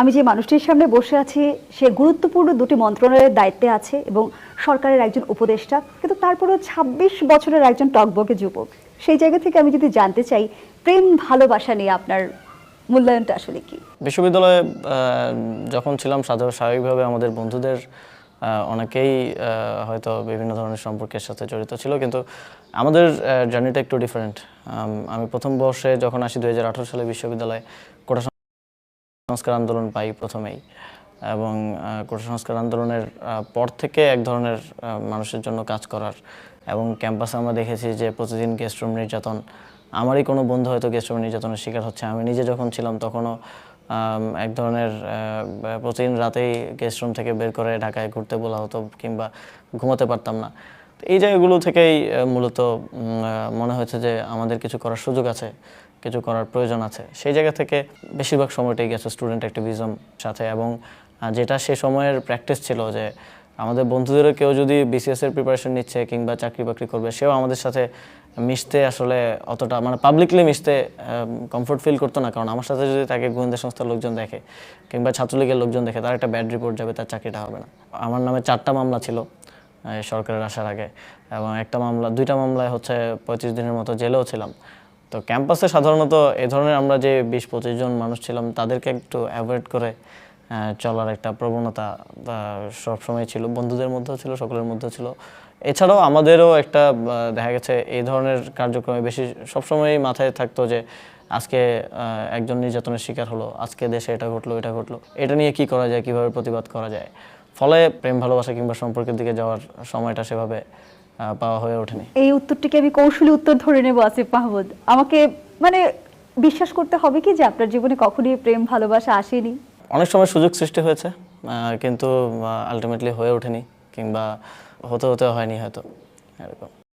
আমি যে মানুষটির সামনে বসে আছি সে গুরুত্বপূর্ণ দুটি মন্ত্রণালয়ের দায়িত্বে আছে এবং সরকারের একজন উপদেষ্টা, কিন্তু তারপরেও ২৬ বছরের একজন টকবকে যুবক। সেই জায়গা থেকে আমি যদি জানতে চাই, প্রেম ভালোবাসা নিয়ে আপনার মূল্যায়নটা আসলে কি? বিশ্ববিদ্যালয়ে যখন ছিলাম স্বাভাবিকভাবে আমাদের বন্ধুদের অনেকেই হয়তো বিভিন্ন ধরনের সম্পর্কের সাথে জড়িত ছিল, কিন্তু আমাদের জার্নিটা একটু ডিফারেন্ট। আমি প্রথম বর্ষে যখন আসি ২০১৮ সালে বিশ্ববিদ্যালয়ে, কোটা সংস্কার আন্দোলন পাই প্রথমেই, এবং কোটা সংস্কার আন্দোলনের পর থেকে এক ধরনের মানুষের জন্য কাজ করার, এবং ক্যাম্পাসে আমরা দেখেছি যে প্রতিদিন গেস্টরুম নির্যাতন। আমারই কোনো বন্ধু হয়তো গেস্টরুম নির্যাতনের শিকার হচ্ছে। আমি নিজে যখন ছিলাম তখনও এক ধরনের প্রতিদিন রাতেই গেস্টরুম থেকে বের করে ঢাকায় ঘুরতে বলা হতো, কিংবা ঘুমাতে পারতাম না। এই জায়গাগুলো থেকেই মূলত মনে হয়েছে যে আমাদের কিছু করার সুযোগ আছে, কিছু করার প্রয়োজন আছে। সেই জায়গা থেকে বেশিরভাগ সময়টাই গেছে স্টুডেন্ট অ্যাক্টিভিজম সাথে, এবং যেটা সে সময়ের প্র্যাকটিস ছিল যে আমাদের বন্ধুদেরও কেউ যদি বিসিএসের প্রিপারেশন নিচ্ছে কিংবা চাকরি বাকরি করবে, সেও আমাদের সাথে মিশতে আসলে অতটা, মানে পাবলিকলি মিশতে কমফোর্ট ফিল করতো না। কারণ আমার সাথে যদি তাকে গোয়েন্দা সংস্থার লোকজন দেখে কিংবা ছাত্রলীগের লোকজন দেখে, তার একটা ব্যাড রিপোর্ট যাবে, তার চাকরিটা হবে না। আমার নামে 4টা মামলা ছিল সরকারের আসার আগে, এবং দুইটা মামলায় হচ্ছে 35 দিনের মতো জেলেও ছিলাম। তো ক্যাম্পাসে সাধারণত এ ধরনের আমরা যে 20-25 জন মানুষ ছিলাম, তাদেরকে একটু অ্যাভয়েড করে চলার একটা প্রবণতা সবসময় ছিল, বন্ধুদের মধ্যেও ছিল, সকলের মধ্যেও ছিল। এছাড়াও আমাদেরও একটা দেখা গেছে এই ধরনের কার্যক্রমে বেশি সবসময় মাথায় থাকতো যে আজকে একজন নির্যাতনের শিকার হলো, আজকে দেশে এটা ঘটলো, এটা নিয়ে কি করা যায়, কিভাবে প্রতিবাদ করা যায়। ফলে প্রেম ভালোবাসা কিংবা সম্পর্কের দিকে যাওয়ার সময়টা সেভাবে পাওয়া হয়ে ওঠেনি। এই উত্তরটিকে আমি কৌশলী উত্তর ধরে নেব আসিফ মাহমুদ। আমাকে মানে বিশ্বাস করতে হবে কি যে আপনার জীবনে কখনোই প্রেম ভালোবাসা আসেনি? অনেক সময় সুযোগ সৃষ্টি হয়েছে, কিন্তু আলটিমেটলি হয়ে ওঠেনি, কিংবা হতে হয়নি হয়তো, এরকম।